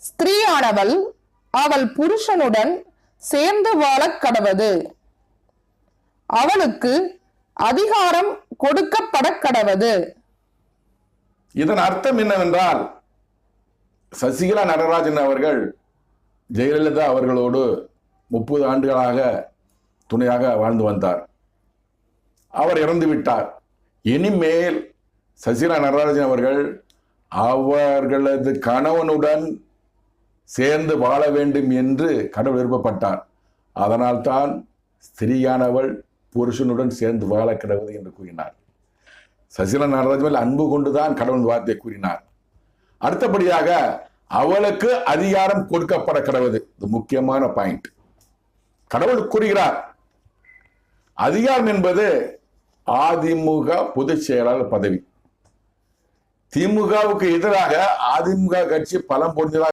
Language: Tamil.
ஸ்திரீயானவள் அவள் புருஷனுடன் சேர்ந்து வாழக் கடவது. அவளுக்கு அதிகாரம் கொடுக்கப்பட கடவது. இதன் அர்த்தம் என்னவென்றால், சசிகலா நடராஜன் அவர்கள் ஜெயலலிதா அவர்களோடு 30 ஆண்டுகளாக துணையாக வாழ்ந்து வந்தார். அவர் இறந்து விட்டார். இனிமேல் சசிகலா நடராஜன் அவர்கள் அவர்களது கணவனுடன் சேர்ந்து வாழ வேண்டும் என்று கடவுள் விருப்பப்பட்டார். அதனால்தான் ஸ்திரீயானவள் புருஷனுடன் சேர்ந்து வாழ கிடவது என்று கூறினார். சசிகலா நடராஜன் மேல் அன்பு கொண்டுதான் கடவுள் வார்த்தை கூறினார். அடுத்தபடியாக அவளுக்கு அதிகாரம் கொடுக்கப்பட கிடவது. இது முக்கியமான பாயிண்ட். கடவுள் கூறுகிறார், அதிகாரம் என்பது அதிமுக பொதுச் செயலாளர் பதவி. திமுகவுக்கு எதிராக அதிமுக கட்சி பலம் பொருந்தியதாக